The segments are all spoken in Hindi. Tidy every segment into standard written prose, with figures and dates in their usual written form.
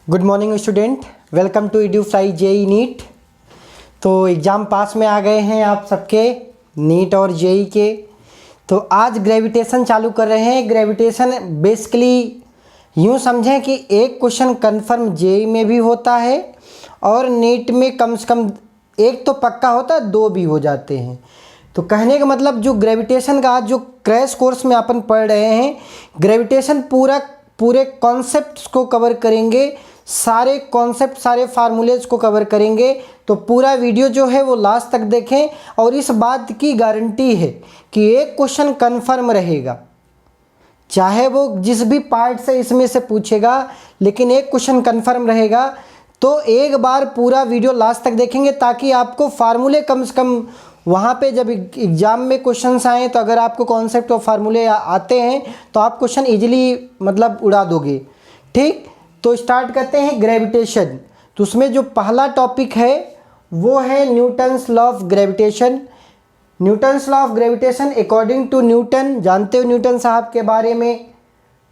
Good morning student, welcome to EduFly JEE NEET. तो एग्ज़ाम पास में आ गए हैं आप सबके नीट और जेई के। तो आज ग्रेविटेशन चालू कर रहे हैं। ग्रेविटेशन बेसिकली यूँ समझें कि एक क्वेश्चन कन्फर्म जेई में भी होता है और नीट में कम से कम एक तो पक्का होता है, दो भी हो जाते हैं। तो कहने का मतलब जो ग्रेविटेशन का आज जो क्रैश कोर्स में अपन पढ़ रहे हैं, ग्रेविटेशन पूरे कॉन्सेप्ट्स को कवर करेंगे, सारे कॉन्सेप्ट सारे फार्मूलेज को कवर करेंगे। तो पूरा वीडियो जो है वो लास्ट तक देखें और इस बात की गारंटी है कि एक क्वेश्चन कन्फर्म रहेगा, चाहे वो जिस भी पार्ट से इसमें से पूछेगा, लेकिन एक क्वेश्चन कन्फर्म रहेगा। तो एक बार पूरा वीडियो लास्ट तक देखेंगे ताकि आपको फार्मूले कम से कम वहाँ पे जब एग्ज़ाम में क्वेश्चंस आए तो अगर आपको कॉन्सेप्ट और फार्मूले आते हैं तो आप क्वेश्चन इजीली मतलब उड़ा दोगे। ठीक, तो स्टार्ट करते हैं ग्रेविटेशन। तो उसमें जो पहला टॉपिक है वो है Newton's law of gravitation. Newton's law of gravitation according to Newton, जानते हो न्यूटन साहब के बारे में।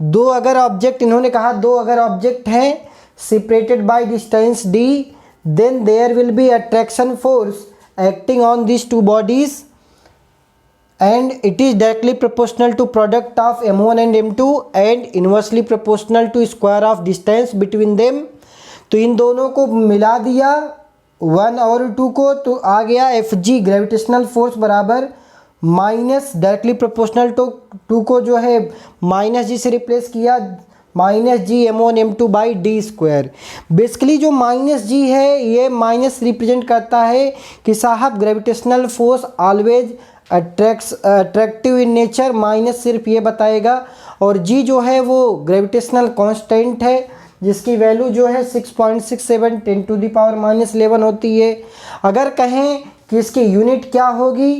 इन्होंने कहा दो अगर ऑब्जेक्ट हैं separated by distance d, then there will be attraction force acting on these two bodies and it is directly proportional to product of m1 and m2 and inversely proportional to square of distance between them। तो इन दोनों को मिला दिया 1 और 2 को, तो आ गया Fg ग्रेविटेशनल फोर्स बराबर माइनस डायरेक्टली प्रोपोर्शनल टू 2 को जो है माइनस जी से रिप्लेस किया, minus G m1 m2 by D square. Basically जो माइनस जी है ये माइनस रिप्रेजेंट करता है कि साहब gravitational force always attractive in nature, minus सिर्फ ये बताएगा। और जी जो है वो ग्रेविटेशनल कांस्टेंट है जिसकी वैल्यू जो है 6.67 10⁻⁻11 होती है। अगर कहें कि इसकी यूनिट क्या होगी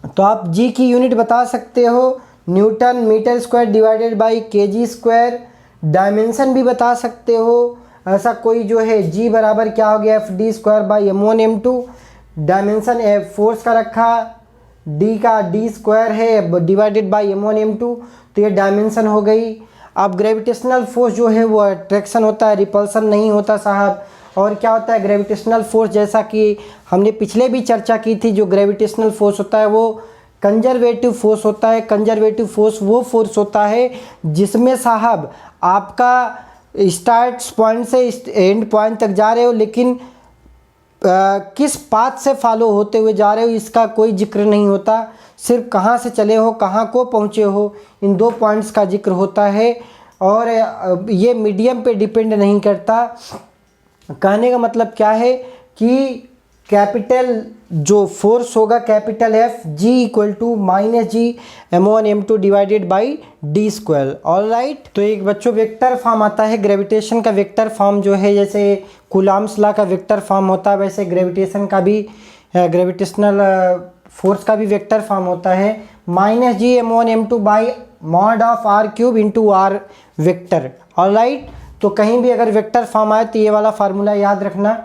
तो आप जी की यूनिट बता सकते हो newton metre square divided by KG square. Dimension भी बता सकते हो, ऐसा कोई जो है जी बराबर क्या हो गया FD square by m1 m2। Dimension force का रखा, डी का डी स्क्वायर है डिवाइडेड बाई m1 m2, तो ये डायमेंशन हो गई। अब ग्रेविटेशनल फोर्स जो है वो अट्रैक्शन होता है, रिपल्सन नहीं होता साहब। और क्या होता है ग्रेविटेशनल फोर्स, जैसा कि हमने पिछले भी चर्चा की थी, जो ग्रेविटेशनल फोर्स होता है वो कंजर्वेटिव फोर्स होता है। कंजर्वेटिव फोर्स वो फोर्स होता है जिसमें साहब आपका स्टार्ट पॉइंट से एंड पॉइंट तक जा रहे हो, लेकिन किस पाथ से फॉलो होते हुए जा रहे हो इसका कोई जिक्र नहीं होता। सिर्फ कहाँ से चले हो, कहाँ को पहुँचे हो, इन दो पॉइंट्स का जिक्र होता है। और ये मीडियम पे डिपेंड नहीं करता। कहने का मतलब क्या है कि कैपिटल जो फोर्स होगा capital F G equal to minus G m1 m2 divided by D square. All right, तो एक बच्चों वेक्टर फॉर्म आता है ग्रेविटेशन का। वेक्टर फॉर्म जो है जैसे कूलॉम्स लॉ का वेक्टर फॉर्म होता है, वैसे ग्रेविटेशन का भी ग्रेविटेशनल फोर्स का भी वेक्टर फॉर्म होता है minus G m1 m2 by mod of r cube into R vector. All right, तो कहीं भी अगर वेक्टर फॉर्म आए तो ये वाला फार्मूला याद रखना।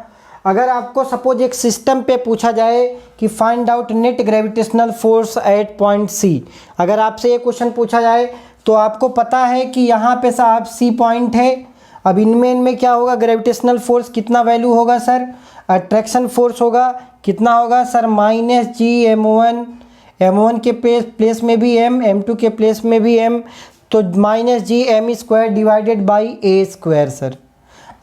अगर आपको सपोज एक सिस्टम पे पूछा जाए कि find out net gravitational force at point C, अगर आपसे ये क्वेश्चन पूछा जाए तो आपको पता है कि यहाँ पे साहब सी पॉइंट है। अब इनमें क्या होगा, ग्रेविटेशनल फोर्स कितना वैल्यू होगा सर, अट्रैक्शन फोर्स होगा कितना होगा सर माइनस जी m1 के प्लेस में भी m, m2 के प्लेस में भी m, तो minus G m square divided by a square sir.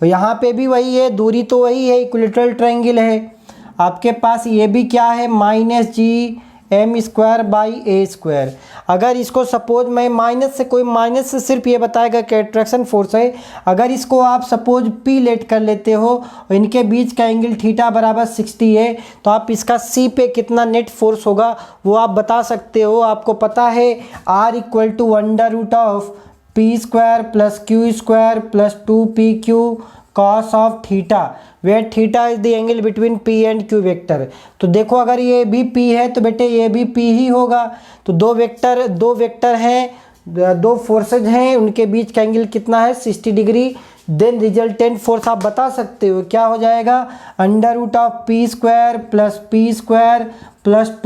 यहाँ पे भी वही है, दूरी तो वही है, इक्विलेटरल ट्रायंगल है। आपके पास ये भी क्या है minus G m square by a square. अगर इसको सपोज मैं माइनस से सिर्फ ये बताएगा कि अट्रैक्शन फोर्स है। अगर इसको आप सपोज P लेट कर लेते हो और इनके बीच का एंगल थीटा बराबर 60 है, तो आप इसका C पे कितना नेट फोर्स होगा वो आप बता सकते हो। आपको पता है R equal to under root of P square plus Q square plus 2pq cos of theta, where theta is the angle between p and q vector. तो देखो अगर ये भी p है तो बेटे ये भी p ही होगा। तो दो वेक्टर हैं, दो फोर्सेज हैं, उनके बीच का एंगल कितना है 60 डिग्री। देन रिजल्टेंट फोर्स आप बता सकते हो क्या हो जाएगा, under root of p square plus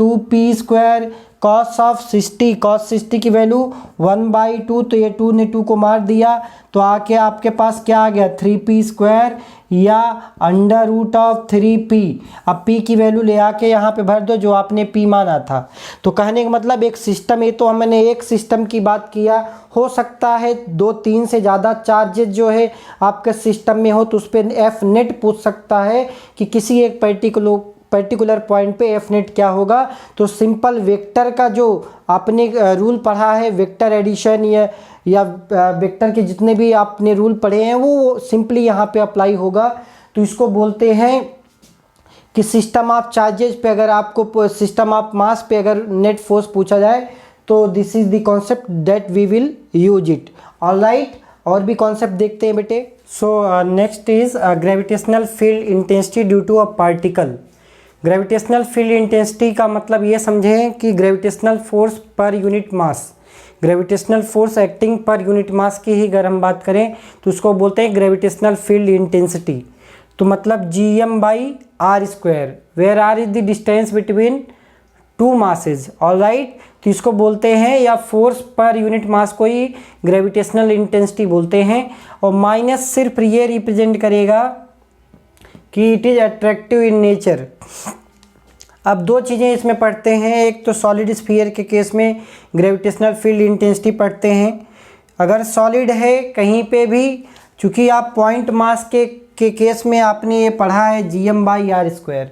2p square cos 60 की वैल्यू 1/2, तो ये 2 ने 2 को मार दिया, तो आके आपके पास क्या आ गया 3p² या √3p। अब p की वैल्यू ले आके यहाँ पे भर दो जो आपने p माना था। तो कहने का मतलब एक सिस्टम, ये तो हमने एक सिस्टम की बात किया, हो सकता है 2-3 से ज़्यादा चार्जेस जो है आपके सिस्टम में हो, तो उस पर एफ नेट पूछ सकता है कि किसी एक पर्टिकुलर पॉइंट पे एफ नेट क्या होगा। तो सिंपल वेक्टर का जो आपने रूल पढ़ा है, वेक्टर एडिशन या वेक्टर के जितने भी आपने रूल पढ़े हैं वो सिंपली यहाँ पे अप्लाई होगा। तो इसको बोलते हैं कि सिस्टम ऑफ चार्जेस पे अगर आपको सिस्टम ऑफ मास पे अगर नेट फोर्स पूछा जाए तो this is the concept that we will use it. All right, और भी कॉन्सेप्ट देखते हैं बेटे। So next is gravitational field intensity due to a particle. Gravitational field intensity का मतलब ये समझें कि gravitational force per unit mass, gravitational force acting per unit mass की ही अगर हम बात करें तो उसको बोलते हैं ग्रेविटेशनल फील्ड इंटेंसिटी। तो मतलब Gm/r², where r is the distance between two masses. All right, तो इसको बोलते हैं या फोर्स पर यूनिट मास को ही ग्रेविटेशनल इंटेंसिटी बोलते हैं। और माइनस सिर्फ ये रिप्रेजेंट करेगा कि it is attractive in nature. अब दो चीज़ें इसमें पढ़ते हैं, एक तो सॉलिड स्फीयर के केस में ग्रेविटेशनल फील्ड इंटेंसिटी पढ़ते हैं। अगर सॉलिड है कहीं पे भी, चूँकि आप पॉइंट मास के केस में आपने ये पढ़ा है Gm/r²,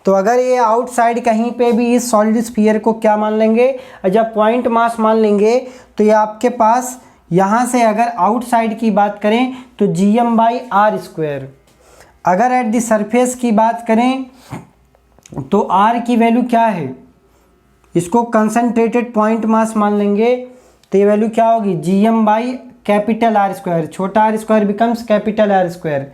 तो अगर ये आउटसाइड कहीं पे भी इस सॉलिड स्फीयर को क्या मान लेंगे, जब पॉइंट मास मान लेंगे तो ये आपके पास यहाँ से अगर आउटसाइड की बात करें तो Gm/r²। अगर एट द सरफेस की बात करें तो r की वैल्यू क्या है, इसको कंसंट्रेटेड पॉइंट मास मान लेंगे तो ये वैल्यू क्या होगी Gm/R², छोटा r² बिकम्स कैपिटल R²।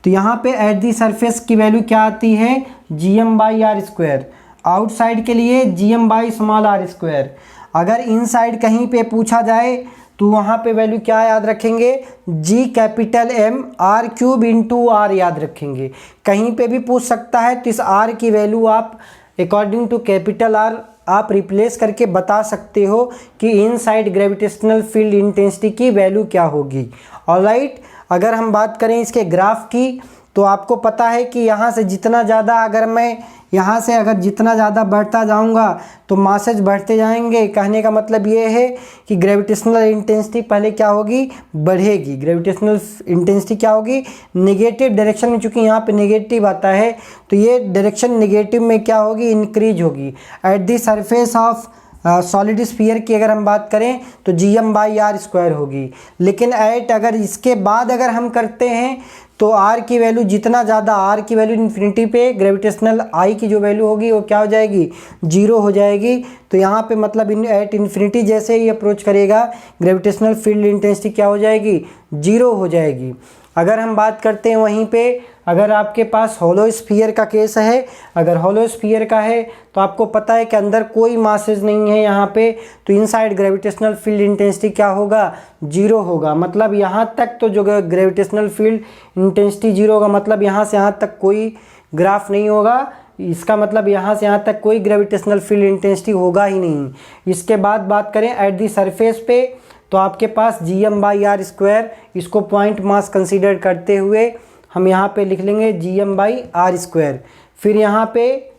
तो यहाँ पे एट दी सरफेस की वैल्यू क्या आती है Gm/r², आउटसाइड के लिए Gm/r²। अगर इनसाइड कहीं पे पूछा जाए तो वहाँ पे वैल्यू क्या याद रखेंगे, Gm r³ r याद रखेंगे। कहीं पे भी पूछ सकता है तो इस r की वैल्यू आप अकॉर्डिंग टू कैपिटल R आप रिप्लेस करके बता सकते हो कि इनसाइड ग्रेविटेशनल फील्ड इंटेंसिटी की वैल्यू क्या होगी। ऑलराइट, अगर हम बात करें इसके ग्राफ की तो आपको पता है कि यहाँ से जितना ज़्यादा अगर मैं यहाँ से अगर जितना ज़्यादा बढ़ता जाऊँगा तो मासेज बढ़ते जाएंगे। कहने का मतलब ये है कि ग्रेविटेशनल इंटेंसिटी पहले क्या होगी, बढ़ेगी। ग्रेविटेशनल इंटेंसिटी क्या होगी, नेगेटिव डायरेक्शन में, चूँकि यहाँ पे नेगेटिव आता है तो ये डायरेक्शन नेगेटिव में क्या होगी, इंक्रीज होगी। At the surface of solid sphere की अगर हम बात करें तो Gm/r² होगी। लेकिन एट अगर इसके बाद अगर हम करते हैं तो r की वैल्यू जितना ज़्यादा, r की वैल्यू इन्फिनिटी पे ग्रेविटेशनल I की जो वैल्यू होगी वो क्या हो जाएगी, 0 हो जाएगी। तो यहाँ पे मतलब एट इन्फिनिटी जैसे ही अप्रोच करेगा ग्रेविटेशनल फील्ड इंटेंसिटी क्या हो जाएगी, 0 हो जाएगी। अगर हम बात करते हैं वहीं पे अगर आपके पास होलो स्फीयर का केस है, अगर होलो स्फीयर का है तो आपको पता है कि अंदर कोई मासेज नहीं है यहाँ पे, तो इनसाइड ग्रेविटेशनल फील्ड इंटेंसिटी क्या होगा, 0 होगा। मतलब यहाँ तक तो जो ग्रेविटेशनल फील्ड इंटेंसिटी 0 होगा, मतलब यहाँ से यहाँ तक कोई ग्राफ नहीं होगा। इसका मतलब यहाँ से यहाँ तक कोई ग्रेविटेशनल फील्ड इंटेंसिटी होगा ही नहीं। इसके बाद बात करें एट दी सरफेस पे तो आपके पास Gm/r², इसको पॉइंट मास कंसीडर करते हुए हम यहाँ पे लिख लेंगे Gm/r²। फिर यहाँ पे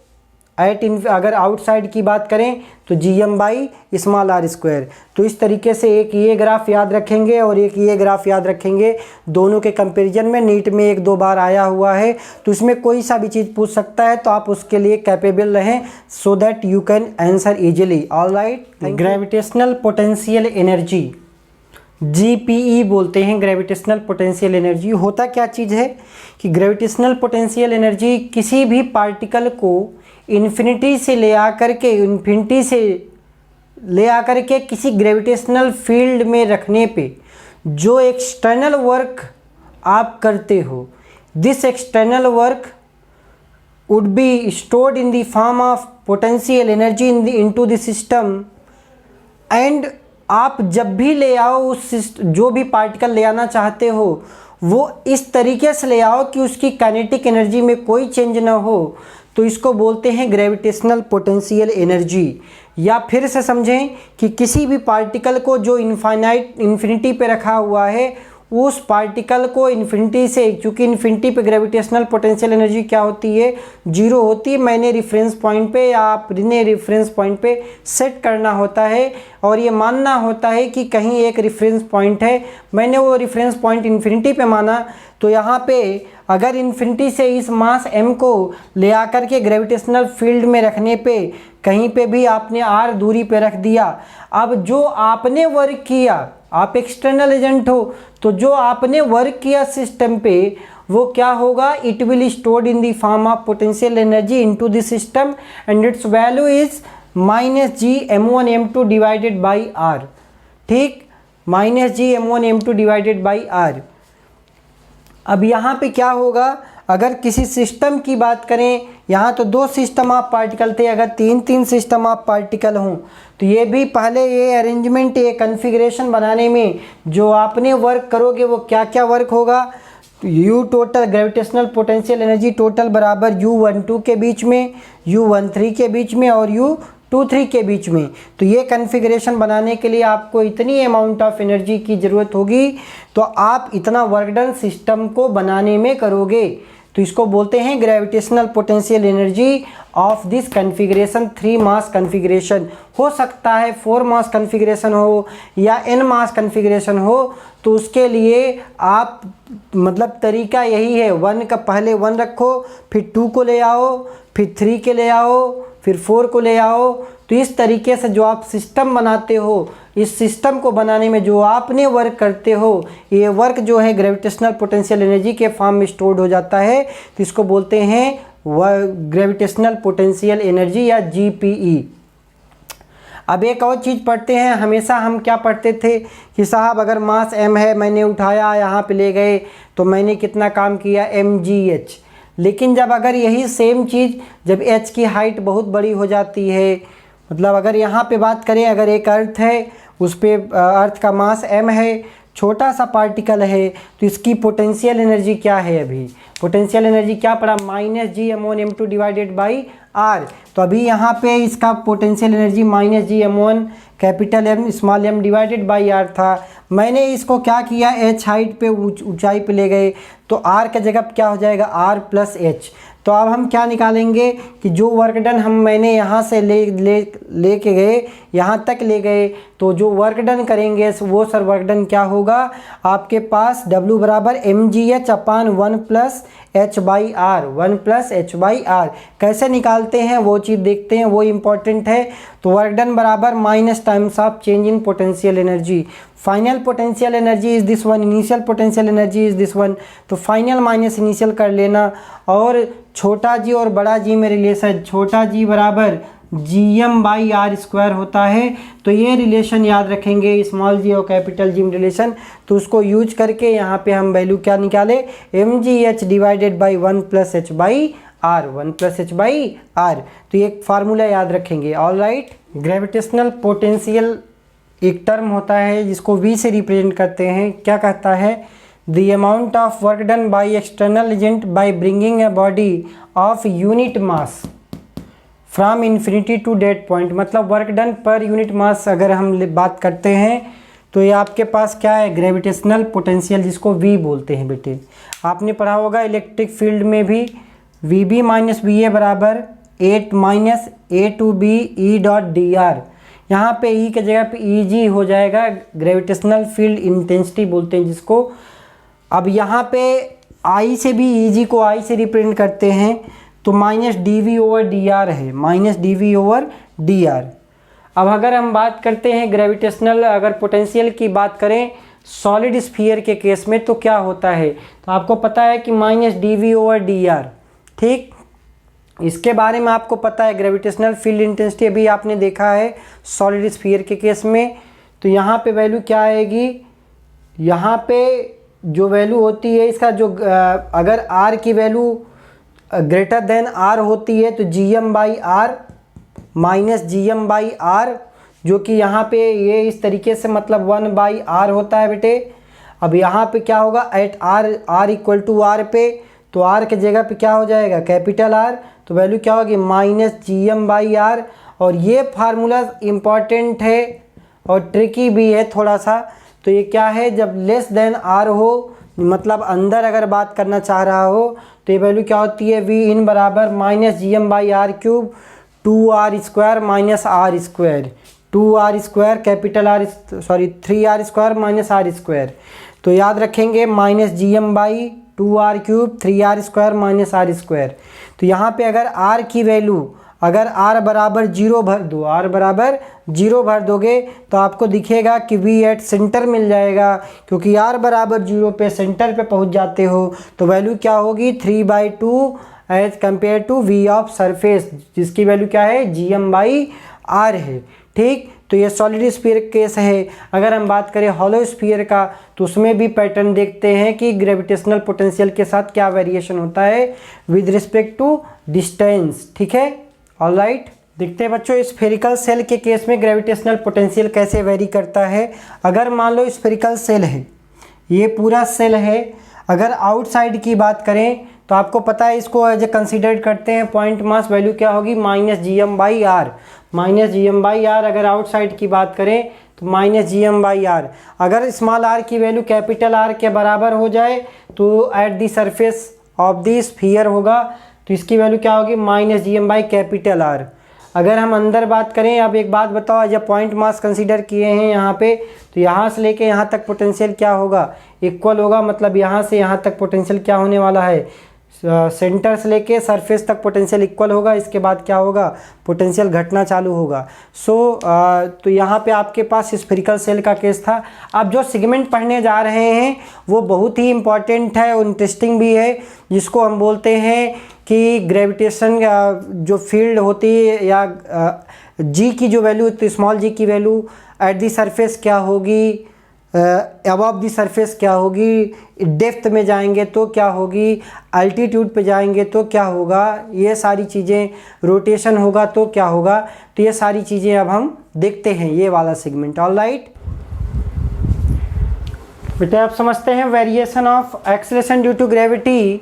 अगर आउटसाइड की बात करें तो Gm/r²। तो इस तरीके से एक ये ग्राफ याद रखेंगे और एक ये ग्राफ याद रखेंगे। दोनों के कंपैरिजन में नीट में 1-2 बार आया हुआ है, तो इसमें कोई सा भी चीज़ पूछ सकता है, तो आप उसके लिए कैपेबल रहें so that you can answer easily. Alright, gravitational potential energy GPE बोलते हैं। ग्रेविटेशनल पोटेंशियल एनर्जी होता क्या चीज़ है कि ग्रेविटेशनल पोटेंशियल एनर्जी किसी भी पार्टिकल को इन्फिनिटी से ले आकर के किसी ग्रेविटेशनल फील्ड में रखने पे जो एक्सटर्नल वर्क आप करते हो, this external work would be stored in the form of potential energy into the system. And आप जब भी ले आओ उस जो भी पार्टिकल ले आना चाहते हो वो इस तरीके से ले आओ कि उसकी काइनेटिक एनर्जी में कोई चेंज ना हो। तो तो इसको बोलते हैं ग्रेविटेशनल पोटेंशियल एनर्जी। या फिर से समझें कि किसी भी पार्टिकल को जो इन्फिनिटी पे रखा हुआ है, उस पार्टिकल को इन्फिनिटी से, चूँकि इन्फिनिटी पे ग्रेविटेशनल पोटेंशियल एनर्जी क्या होती है, जीरो होती है। मैंने रेफरेंस पॉइंट पे या आपने रेफरेंस पॉइंट पे सेट करना होता है और ये मानना होता है कि कहीं एक रेफरेंस पॉइंट है। मैंने वो रेफरेंस पॉइंट इन्फिनिटी पे माना, तो यहाँ पे अगर इन्फिनिटी से इस मास m को ले आकर के ग्रेविटेशनल फील्ड में रखने पे कहीं पे भी आपने r दूरी पे रख दिया, अब जो आपने वर्क किया, आप एक्सटर्नल एजेंट हो, तो जो आपने वर्क किया सिस्टम पे वो क्या होगा, it will stored in the form of potential energy into the system and it's value is -G m1m2 divided by r। ठीक, -G m1m2 divided by r। अब यहाँ पे क्या होगा, अगर किसी सिस्टम की बात करें, यहाँ तो दो सिस्टम ऑफ पार्टिकल थे, अगर तीन सिस्टम ऑफ पार्टिकल हों तो ये भी पहले ये अरेंजमेंट, ये कन्फिग्रेशन बनाने में जो आपने वर्क करोगे वो क्या क्या वर्क होगा। तो U total gravitational potential energy total बराबर U12 के बीच में, U13 के बीच में और U23 के बीच में। तो ये कन्फिग्रेशन बनाने के लिए आपको इतनी अमाउंट ऑफ एनर्जी की ज़रूरत होगी, तो आप इतना वर्क डन सिस्टम को बनाने में करोगे। तो इसको बोलते हैं gravitational potential energy of this configuration, 3 mass configuration. हो सकता है 4 मास कन्फिग्रेशन हो या n मास कन्फिग्रेशन हो, तो उसके लिए आप मतलब तरीका यही है, 1 का पहले 1 रखो, फिर 2 को ले आओ, फिर 3 के ले आओ, फिर 4 को ले आओ। तो इस तरीके से जो आप सिस्टम बनाते हो, इस सिस्टम को बनाने में जो आपने वर्क करते हो, ये वर्क जो है ग्रेविटेशनल पोटेंशियल एनर्जी के फॉर्म में स्टोर्ड हो जाता है। तो इसको बोलते हैं ग्रेविटेशनल पोटेंशियल एनर्जी या GPE। अब एक और चीज़ पढ़ते हैं, हमेशा हम क्या पढ़ते थे कि साहब अगर मास m है, मैंने उठाया यहाँ पे ले गए तो मैंने कितना काम किया, mgh। लेकिन जब अगर यही सेम चीज़ जब h की हाइट बहुत बड़ी हो जाती है, मतलब अगर यहाँ पे बात करें, अगर एक अर्थ है, उस पर अर्थ का मास m है, छोटा सा पार्टिकल है, तो इसकी पोटेंशियल एनर्जी क्या है, अभी पोटेंशियल एनर्जी क्या पड़ा, -G m1m2 divided by r। तो अभी यहाँ पे इसका potential energy -G m1 capital M small m divided by r था। मैंने इसको क्या किया, h हाइट पे ऊंचाई पे ले गए, तो r का जगह क्या हो जाएगा, r प्लस h। तो अब हम क्या निकालेंगे कि जो वर्क डन मैंने यहाँ से ले के गए, यहाँ तक ले गए, तो जो वर्क डन करेंगे वो सर वर्क डन क्या होगा आपके पास, W बराबर mgh upon 1 plus h by R, 1 plus h by R. कैसे निकालते हैं वो चीज़ देखते हैं, वो इम्पॉर्टेंट है। तो वर्क डन बराबर minus times of change in potential energy. Final potential energy is this one, initial potential energy is this one. तो फाइनल माइनस इनिशियल कर लेना, और छोटा जी और बड़ा जी में रिलेशन, छोटा जी बराबर Gm बाई आर स्क्वायर होता है। तो ये रिलेशन याद रखेंगे, स्मॉल जी और कैपिटल जी में रिलेशन। तो उसको यूज करके यहाँ पे हम वैल्यू क्या निकाले, mgh divided by 1 plus h by R, 1 plus h by R. तो ये फार्मूला याद रखेंगे। ऑल राइट, ग्रेविटेशनल पोटेंशियल एक टर्म होता है जिसको V से रिप्रेजेंट करते हैं। क्या कहता है, the amount of work done by external agent by bringing a body of unit mass from infinity to that point. मतलब work done per unit mass अगर हम बात करते हैं तो ये आपके पास क्या है, ग्रेविटेशनल पोटेंशियल, जिसको V बोलते हैं। बेटे आपने पढ़ा होगा इलेक्ट्रिक फील्ड में भी, VB माइनस VA बराबर 8 minus A2B E dot DR। यहाँ पे E के जगह पे EG हो जाएगा, ग्रेविटेशनल फील्ड इंटेंसिटी बोलते हैं जिसको। अब यहाँ पे I से भी EG को I से रिप्रेजेंट करते हैं, तो माइनस DV ओवर DR है, माइनस DV ओवर DR। अब अगर हम बात करते हैं ग्रेविटेशनल अगर पोटेंशियल की बात करें सॉलिड स्फीयर के केस में, तो क्या होता है, तो आपको पता है कि माइनस DV ओवर DR। ठीक, इसके बारे में आपको पता है, ग्रेविटेशनल फील्ड इंटेंसिटी अभी आपने देखा है सॉलिड स्फीयर के केस में। तो यहाँ पे वैल्यू क्या आएगी, यहाँ पे जो वैल्यू होती है इसका, जो अगर R की वैल्यू ग्रेटर देन R होती है तो Gm by R minus Gm by R, जो कि यहाँ पे ये इस तरीके से मतलब 1 बाई आर होता है बेटे। अब यहाँ पे क्या होगा, at R equal to R पे, तो R के जगह पे क्या हो जाएगा, कैपिटल R। तो वैल्यू क्या होगी -gm/r। और ये फार्मूला इम्पॉर्टेंट है और ट्रिकी भी है थोड़ा सा। तो ये क्या है, जब लेस देन r हो, मतलब अंदर अगर बात करना चाह रहा हो, तो ये वैल्यू क्या होती है, v इन बराबर -gm/r³ 2r² -r², 2r² capital R, sorry 3r² -r²। तो याद रखेंगे -gm/2r³ 3r² -r²। तो यहाँ पे अगर r की वैल्यू, अगर r बराबर 0 भर दो, r बराबर 0 भर दोगे तो आपको दिखेगा कि v एट सेंटर मिल जाएगा, क्योंकि r बराबर 0 पे सेंटर पे पहुँच जाते हो। तो वैल्यू क्या होगी 3/2 as compare to v of surface, जिसकी वैल्यू क्या है gm/r है। ठीक, तो ये सॉलिड स्फीयर केस है। अगर हम बात करें हॉलो स्फीयर का, तो उसमें भी पैटर्न देखते हैं कि ग्रेविटेशनल पोटेंशियल के साथ क्या वेरिएशन होता है विद रिस्पेक्ट टू डिस्टेंस। ठीक है, ऑलराइट। देखते हैं बच्चों स्फेरिकल सेल के केस में ग्रेविटेशनल पोटेंशियल कैसे वेरी करता है। अगर मान लो स्फेरिकल सेल है, ये पूरा सेल है, अगर आउटसाइड की बात करें तो आपको पता है इसको एज ए कंसिडर करते हैं, पॉइंट मास वैल्यू क्या होगी -gm/r, -gm/r। अगर आउटसाइड की बात करें तो -gm/r। अगर स्मॉल r की वैल्यू कैपिटल R के बराबर हो जाए तो at the surface of the sphere होगा, तो इसकी वैल्यू क्या होगी -gm/R। अगर हम अंदर बात करें, अब एक बात बताओ, जब पॉइंट मास कंसीडर किए हैं यहाँ पे, तो यहाँ से लेके यहाँ तक पोटेंशियल क्या होगा, इक्वल होगा। मतलब यहाँ से यहाँ तक पोटेंशियल क्या होने वाला है, सेंटर से लेके सरफेस तक पोटेंशियल इक्वल होगा। इसके बाद क्या होगा, पोटेंशियल घटना चालू होगा। तो यहाँ पे आपके पास स्फेरिकल सेल का केस था। अब जो सेगमेंट पढ़ने जा रहे हैं वो बहुत ही इम्पॉर्टेंट है और इंटरेस्टिंग भी है, जिसको हम बोलते हैं कि ग्रेविटेशन जो फील्ड होती है या जी की जो वैल्यू, तो स्मॉल जी की वैल्यू एट दी सरफेस क्या होगी, अबव दी सरफेस क्या होगी, डेप्थ में जाएंगे तो क्या होगी, अल्टीट्यूड पे जाएंगे तो क्या होगा, ये सारी चीज़ें, रोटेशन होगा तो क्या होगा। तो ये सारी चीज़ें अब हम देखते हैं ये वाला सेगमेंट। ऑलराइट बेटा, आप समझते हैं variation of acceleration due to gravity.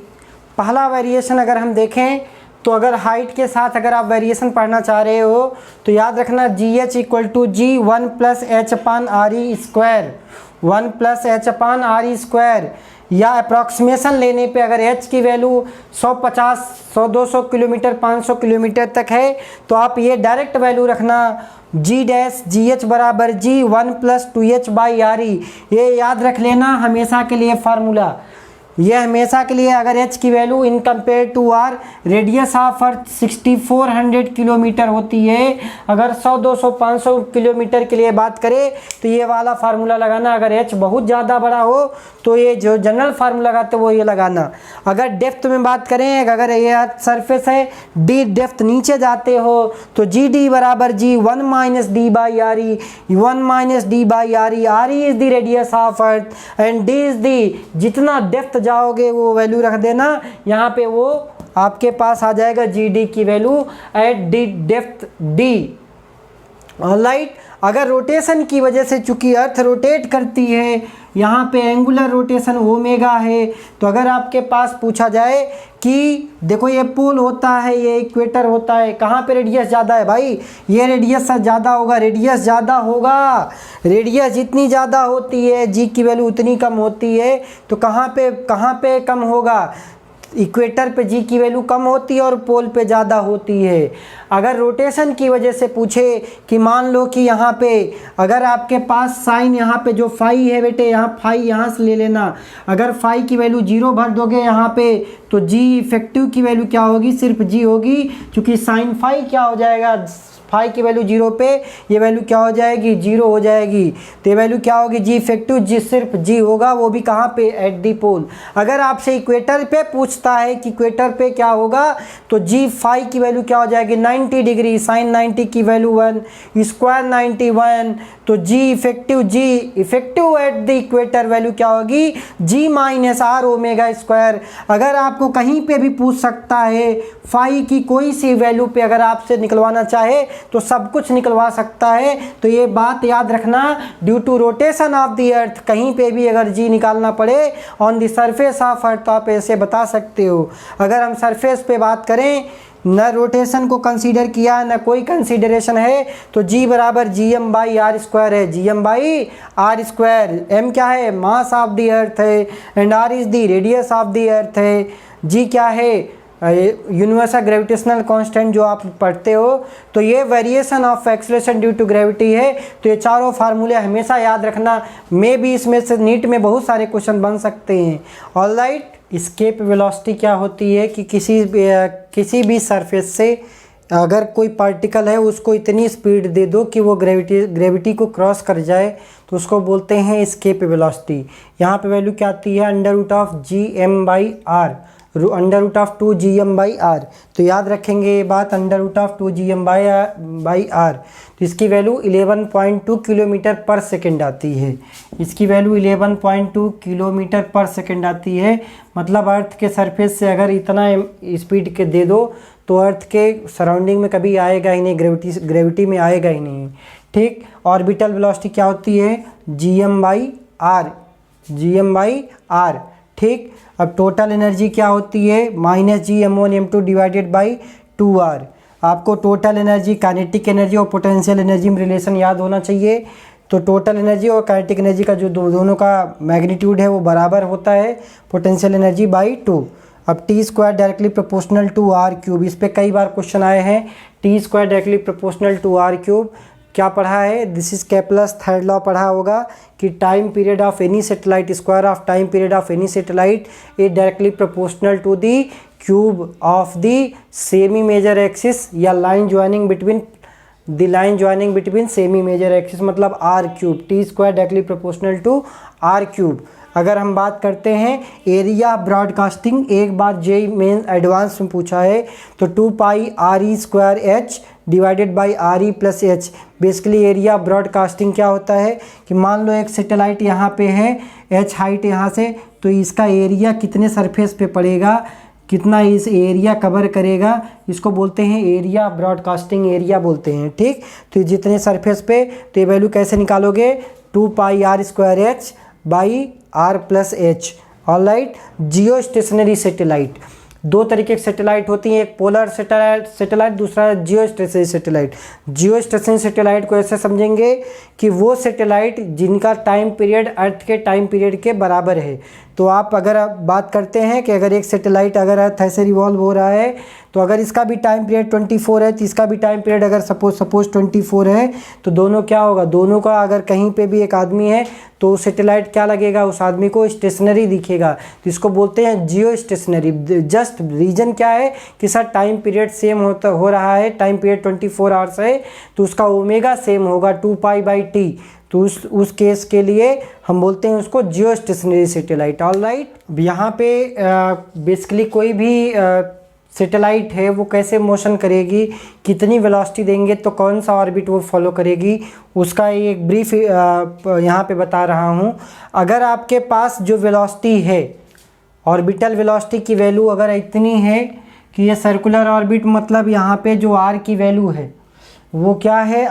पहला वेरिएशन अगर हम देखें तो अगर हाइट के साथ अगर आप वेरिएशन पढ़ना चाह रहे हो तो याद रखना GH = G 1 + h/RE², 1 + h/RE²। या अप्रॉक्सीमेशन लेने पे अगर h की वैल्यू 150, 100, 200 किलोमीटर, 500 किलोमीटर तक है तो आप ये डायरेक्ट वैल्यू रखना G' बराबर G 1 + 2h/RE। ये याद रख लेना हमेशा के लिए फार्मूला, ये हमेशा के लिए। अगर h की value in compare to r, radius of earth 6400 kilometre होती है। अगर 100, 200, 500 किलोमीटर के लिए बात करें तो ये वाला फार्मूला लगाना। अगर h बहुत ज़्यादा बड़ा हो तो ये जो जनरल फार्मूला लगाते वो ये लगाना। अगर डेप्थ में बात करें, अगर ये अर्थ सरफेस है, d डेप्थ नीचे जाते हो तो GD बराबर G 1 - d/RE, 1 - d/RE। RE is the radius of earth and d is the, जितना डेप्थ जाओगे वो वैल्यू रख देना यहाँ पे, वो आपके पास आ जाएगा GD की value at D depth D। All right, अगर रोटेशन की वजह से चूंकि अर्थ रोटेट करती है, यहाँ पे एंगुलर रोटेशन ओमेगा है, तो अगर आपके पास पूछा जाए कि देखो ये पोल होता है, ये इक्वेटर होता है, कहाँ पे रेडियस ज़्यादा है भाई, ये रेडियस ज़्यादा होगा, रेडियस ज़्यादा होगा। रेडियस जितनी ज़्यादा होती है जी की वैल्यू उतनी कम होती है। तो कहाँ पे कम होगा, इक्वेटर पे जी की वैल्यू कम होती है और पोल पे ज़्यादा होती है। अगर रोटेशन की वजह से पूछे कि मान लो कि यहाँ पे अगर आपके पास साइन, यहाँ पे जो फाई है बेटे, यहाँ फाई यहाँ से ले लेना। अगर फाई की वैल्यू 0 भर दोगे यहाँ पे तो जी इफेक्टिव की वैल्यू क्या होगी, सिर्फ जी होगी, क्योंकि साइन फाई क्या हो जाएगा, फाई की वैल्यू 0 पे ये वैल्यू क्या हो जाएगी, 0 हो जाएगी। तो ये वैल्यू क्या होगी, जी इफेक्टिव, जी सिर्फ जी होगा, वो भी कहाँ पे, एट दी पोल। अगर आपसे इक्वेटर पे पूछता है कि इक्वेटर पे क्या होगा तो जी फाई की वैल्यू क्या हो जाएगी 90 डिग्री, साइन 90 की वैल्यू 1, स्क्वायर 91, तो g effective at the equator value क्या होगी, जी -r ओमेगा स्क्वायर। अगर आपको कहीं पे भी पूछ सकता है फाई की कोई सी वैल्यू पे अगर आपसे निकलवाना चाहे तो सब कुछ निकलवा सकता है। तो ये बात याद रखना, due to rotation of the earth कहीं पे भी अगर जी निकालना पड़े on the surface of earth तो आप ऐसे बता सकते हो। अगर हम सरफेस पे बात करें न रोटेशन को कंसीडर किया न कोई कंसीडरेशन है, तो g बराबर gm/r² है, gm/r²। m क्या है, मास ऑफ द अर्थ है, and r is the radius of the अर्थ है। g क्या है, यूनिवर्सल ग्रेविटेशनल कांस्टेंट जो आप पढ़ते हो। तो ये variation of acceleration due to gravity है। तो ये चारों फार्मूले हमेशा याद रखना, मे भी इसमें से नीट में बहुत सारे क्वेश्चन बन सकते हैं। ऑलराइट, एस्केप वेलोसिटी क्या होती है कि किसी भी सरफेस से अगर कोई पार्टिकल है उसको इतनी स्पीड दे दो कि वो ग्रेविटी को क्रॉस कर जाए, तो उसको बोलते हैं एस्केप वेलोसिटी। यहाँ पे वैल्यू क्या आती है, √gm/r, √2gm/r। तो याद रखेंगे ये बात, √2gm/r। तो इसकी वैल्यू 11.2 किलोमीटर पर सेकेंड आती है। इसकी वैल्यू 11.2 किलोमीटर पर सेकेंड आती है। मतलब अर्थ के सरफेस से अगर इतना स्पीड के दे दो तो अर्थ के सराउंडिंग में कभी आएगा ही नहीं, ग्रेविटी में आएगा ही नहीं। ठीक, ऑर्बिटल वेलोसिटी क्या होती है, gm/r। ठीक, अब टोटल एनर्जी क्या होती है, -gm1m2 डिवाइडेड बाई 2r। आपको टोटल एनर्जी, काइनेटिक एनर्जी और पोटेंशियल एनर्जी में रिलेशन याद होना चाहिए। तो टोटल एनर्जी और काइनेटिक एनर्जी का जो दोनों का मैग्नीट्यूड है वो बराबर होता है पोटेंशियल एनर्जी बाई 2। अब t² directly proportional to r³, इस पे कई बार क्वेश्चन आए हैं। t² directly proportional to r³ क्या पढ़ा है, this is Kepler's third law पढ़ा होगा कि time period of any satellite, square of time period of any satellite is directly proportional to the cube of the semi major axis या line joining between semi major axis, मतलब r³। t² directly proportional to r³। अगर हम बात करते हैं एरिया ब्रॉडकास्टिंग, एक बार जेईई मेन एडवांस में पूछा है, तो 2πre² divided by re plus h। Basically area broadcasting क्या होता है कि मान लो एक सैटेलाइट यहाँ पे है, h हाइट यहाँ से, तो इसका एरिया कितने सरफेस पे पड़ेगा, कितना इस एरिया कवर करेगा, इसको बोलते हैं एरिया ब्रॉडकास्टिंग एरिया बोलते हैं। ठीक, तो जितने सरफेस पे, तो ये वैल्यू कैसे निकालोगे, 2πr² by r plus h। Alright, Jio stationery satellite, दो तरीके की सैटेलाइट होती हैं, एक पोलर सैटेलाइट, दूसरा जियो स्टेशनरी सैटेलाइट। जियो स्टेशनरी सैटेलाइट को ऐसे समझेंगे कि वो सैटेलाइट जिनका टाइम पीरियड अर्थ के टाइम पीरियड के बराबर है। तो आप अगर बात करते हैं कि अगर एक सैटेलाइट अगर अर्थ ऐसे रिवॉल्व हो रहा है, तो अगर इसका भी टाइम पीरियड 24 है तो इसका भी टाइम पीरियड अगर सपोज 24 है, तो दोनों क्या होगा, दोनों का अगर कहीं पे भी एक आदमी है तो सैटेलाइट क्या लगेगा, उस आदमी को स्टेशनरी दिखेगा। तो इसको बोलते हैं जियो स्टेशनरी। जस्ट रीजन क्या है कि सर टाइम पीरियड सेम हो रहा है, टाइम पीरियड 24 आवर्स है, तो उसका ओमेगा सेम होगा 2π/t। तो उस केस के लिए हम बोलते हैं उसको जियो स्टेशनरी सैटेलाइट। ऑलराइट, यहाँ पे बेसिकली कोई भी सैटेलाइट है वो कैसे मोशन करेगी, कितनी वेलोसिटी देंगे तो कौन सा ऑर्बिट वो फॉलो करेगी, उसका एक ब्रीफ यहाँ पे बता रहा हूँ। अगर आपके पास जो वेलोसिटी है, ऑर्बिटल वेलोसिटी की वैल्यू अगर इतनी है कि ये सर्कुलर ऑर्बिट, मतलब यहाँ पे जो r की वैल्यू है वो क्या है,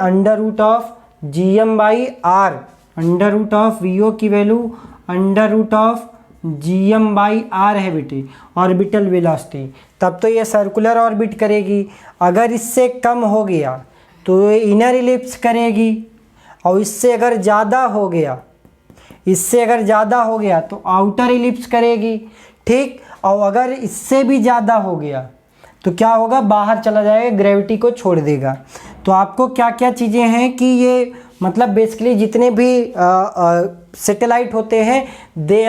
√gm/r, √VO की वैल्यू √gm/r है बेटे ऑर्बिटल वेलोसिटी, तब तो ये सर्कुलर ऑर्बिट करेगी। अगर इससे कम हो गया तो ये इनर इलिप्स करेगी, और इससे अगर ज़्यादा हो गया तो आउटर इलिप्स करेगी। ठीक, और अगर इससे भी ज़्यादा हो गया तो क्या होगा, बाहर चला जाएगा, ग्रेविटी को छोड़ देगा। तो आपको क्या क्या चीज़ें हैं कि ये मतलब बेसिकली जितने भी सैटेलाइट होते हैं they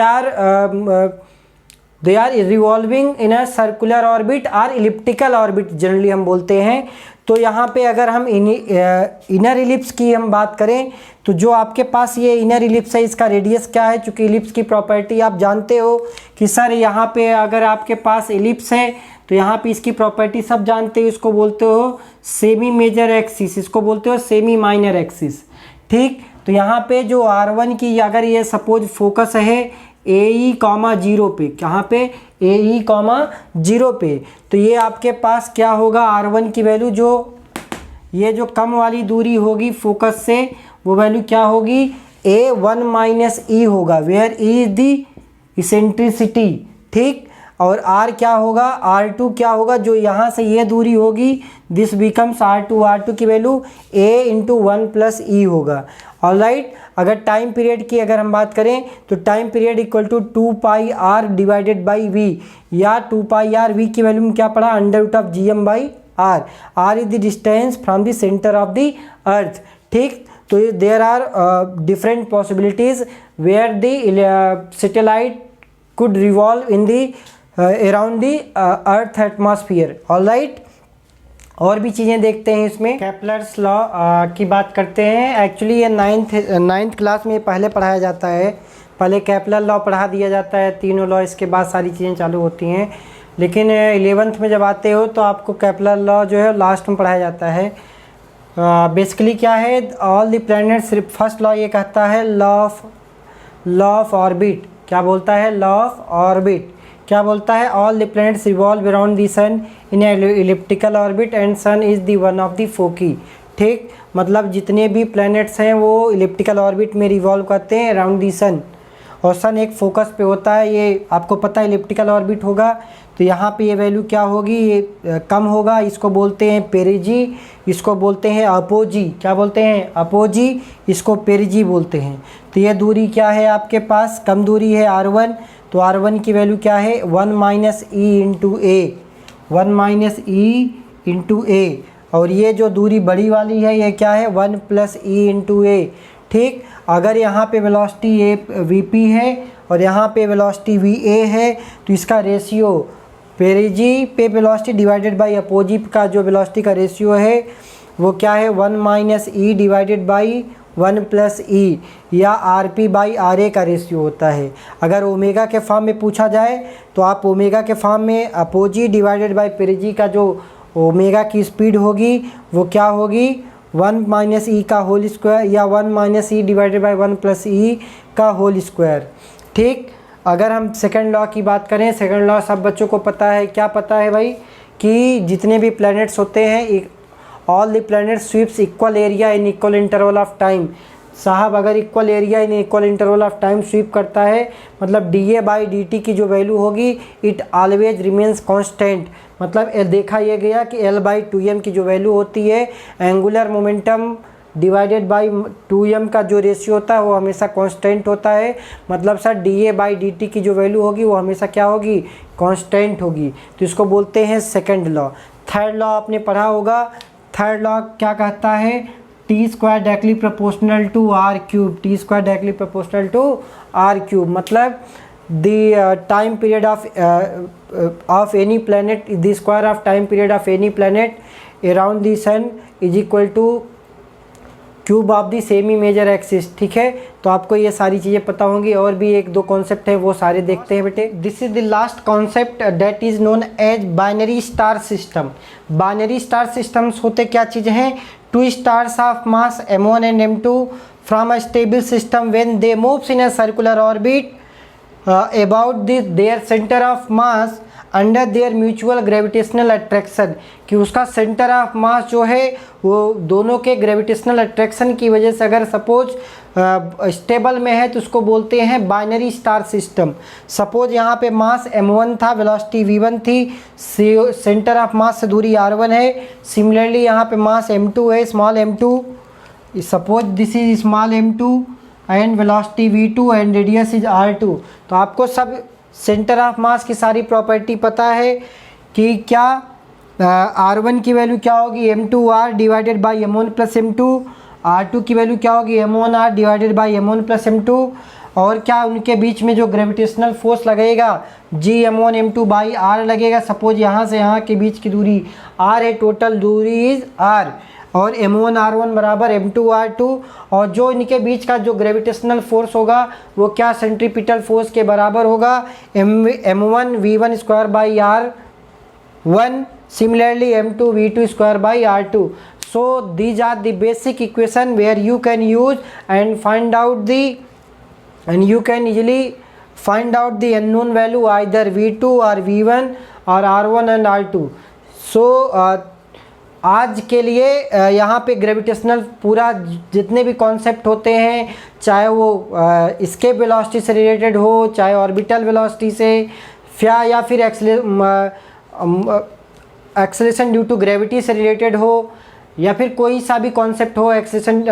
are revolving in a circular orbit और इलिप्टिकल ऑर्बिट जनरली हम बोलते हैं। तो यहाँ पे अगर हम इनर इलिप्स की हम बात करें तो जो आपके पास ये इनर इलिप्स है इसका रेडियस क्या है, चूँकि इलिप्स की प्रॉपर्टी आप जानते हो कि सर यहाँ पे अगर आपके पास इलिप्स है तो यहाँ पे इसकी प्रॉपर्टी सब जानते हो, इसको बोलते हो सेमी मेजर एक्सिस, इसको बोलते हो सेमी माइनर एक्सिस। ठीक, तो यहाँ पे जो r1 की अगर ये सपोज फोकस है AE,0 पे, कहाँ पे AE,0 पे, तो ये आपके पास क्या होगा, r1 की वैल्यू ये जो कम वाली दूरी होगी फोकस से वो वैल्यू क्या होगी, A1 - E होगा, where E is the eccentricity. ठीक, और r क्या होगा, r2 क्या होगा, जो यहाँ से ये दूरी होगी, दिस बिकम्स r2 की वैल्यू a इंटू 1 प्लस ई होगा। ऑलराइट, अगर टाइम पीरियड की अगर हम बात करें तो time period equal to 2 pi r divided by v, या 2 पाई r, v की वैल्यू में क्या पड़ा, under root of G M by r। r is the distance from the centre of the earth. ठीक, तो there are different possibilities where the satellite could revolve in the around the earth atmosphere। All right, और भी चीज़ें देखते हैं इसमें। केपलर्स लॉ की बात करते हैं। एक्चुअली ये नाइन्थ क्लास में पहले पढ़ाया जाता है, पहले केपलर लॉ पढ़ा दिया जाता है, तीनों लॉ, इसके बाद सारी चीज़ें चालू होती हैं। लेकिन 11th में जब आते हो तो आपको केपलर लॉ जो है लास्ट में पढ़ाया जाता है। बेसिकली क्या है, all the planets, first law ये कहता है लॉ ऑफ ऑर्बिट, क्या बोलता है, लॉ ऑफ ऑर्बिट क्या बोलता है, all the planets revolve around the sun in elliptical orbit and sun is the one of the foci. ठीक, मतलब जितने भी प्लैनेट्स हैं वो इलिप्टिकल ऑर्बिट में रिवॉल्व करते हैं अराउंड द सन, और सन एक फोकस पे होता है। ये आपको पता है इलिप्टिकल ऑर्बिट होगा, तो यहाँ पे ये वैल्यू क्या होगी, ये कम होगा। इसको बोलते हैं पेरिजी, इसको बोलते हैं अपोजी, क्या बोलते हैं, अपोजी, इसको पेरिजी बोलते हैं। तो ये दूरी क्या है आपके पास, कम दूरी है r1, तो r1 की वैल्यू क्या है, 1 माइनस ई इंटू ए, 1 माइनस ई इंटू ए। और ये जो दूरी बड़ी वाली है ये क्या है, 1 प्लस ई इंटू ए। ठीक, अगर यहाँ पे वेलोसिटी ए वीपी है और यहाँ पे वेलोसिटी वी ए है, तो इसका रेशियो पेरिजी पे वेलोसिटी डिवाइडेड बाई अपोजी का जो वेलोसिटी का रेशियो है वो क्या है, 1 minus e divided by 1 plus e, या r p by r a का रेशियो होता है। अगर ओमेगा के फॉर्म में पूछा जाए तो आप ओमेगा के फॉर्म में अपोजी डिवाइडेड बाई पेरिजी का जो ओमेगा की स्पीड होगी वो क्या होगी, 1 माइनस ई का होल स्क्वायर, या 1 minus e divided by 1 plus e का होल स्क्वायर। ठीक, अगर हम सेकंड लॉ की बात करें, सेकंड लॉ सब बच्चों को पता है, क्या पता है भाई, कि जितने भी प्लैनेट्स होते हैं, all the planets sweeps equal area in equal interval of time. साहब अगर equal area in equal interval of time sweep करता है, मतलब D A by D T की जो वैल्यू होगी, इट ऑलवेज रिमेंस कांस्टेंट। मतलब देखा यह गया कि एल बाई 2m की जो वैल्यू होती है, angular momentum divided by 2m का जो रेशियो होता है वो हमेशा कांस्टेंट होता है। मतलब sir D A by D T की जो वैल्यू होगी वो हमेशा क्या होगी, कांस्टेंट होगी। तो इसको बोलते हैं सेकंड लॉ। थर्ड लॉ आपने पढ़ा होगा। थर्ड लॉ क्या कहता है, t square directly proportional to r cube, t square directly proportional to r cube. मतलब the time period of any planet, the square of time period of any planet around the sun is equal to cube of the semi major axis. ठीक है, तो आपको ये सारी चीज़ें पता होंगी। और भी एक दो कॉन्सेप्ट है वो सारे देखते हैं बेटे। This is the last concept that is known as binary star system. Binary star systems होते क्या चीज़ें हैं, two stars of mass m1 and m2 from a stable system when they moves in a circular orbit about their centre of mass under their mutual gravitational attraction. कि उसका सेंटर ऑफ मास जो है वो दोनों के ग्रेविटेशनल अट्रैक्शन की वजह से अगर सपोज स्टेबल में है तो उसको बोलते हैं बाइनरी स्टार सिस्टम। सपोज यहाँ पे मास m1 था, वेलोसिटी v1 थी, सेंटर ऑफ मास से दूरी r1 है। सिमिलरली यहाँ पे मास m2 है, small m2, suppose this is small m2 and velocity v2 and radius is r2। तो आपको सब सेंटर ऑफ मास की सारी प्रॉपर्टी पता है कि क्या r1 की वैल्यू क्या होगी, m2r divided by m1 plus m2, r2 की वैल्यू क्या होगी, m1r divided by m1 plus m2, और क्या उनके बीच में जो ग्रेविटेशनल फोर्स लगेगा जी m1 m2 बाई r लगेगा। सपोज यहाँ से यहाँ के बीच की दूरी r है, टोटल दूरी इज r, और m1 r1 बराबर m2 r2, और जो इनके बीच का जो ग्रेविटेशनल फोर्स होगा वो क्या सेंट्रीपिटल फोर्स के बराबर होगा, m1 v1 square by r1, similarly m2 v2 square by r2। So these are the basic equation where you can use and find out the and you can easily find out the unknown value either v2 or v1 or r1 and r2। so आज के लिए यहाँ पे ग्रेविटेशनल पूरा जितने भी कॉन्सेप्ट होते हैं, चाहे वो एस्केप वेलोसिटी से रिलेटेड हो, चाहे ऑर्बिटल वेलोसिटी से, या फिर एक्सेलरेशन ड्यू टू ग्रेविटी से रिलेटेड हो, या फिर कोई सा भी कॉन्सेप्ट हो एक्सेलरेशन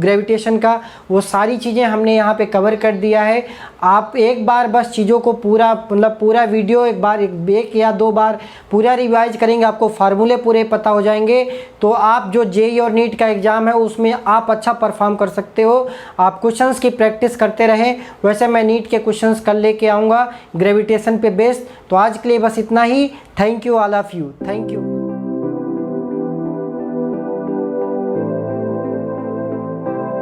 ग्रेविटेशन का, वो सारी चीज़ें हमने यहाँ पे कवर कर दिया है। आप एक बार बस चीज़ों को पूरा पूरा वीडियो एक या दो बार पूरा रिवाइज करेंगे, आपको फार्मूले पूरे पता हो जाएंगे, तो आप जो जेईई और नीट का एग्ज़ाम है उसमें आप अच्छा परफॉर्म कर सकते हो। आप क्वेश्चंस की प्रैक्टिस करते रहें। वैसे मैं नीट के क्वेश्चंस कल लेके आऊँगा ग्रेविटेशन पे बेस्ड। तो आज के लिए बस इतना ही। Thank you all of you, thank you.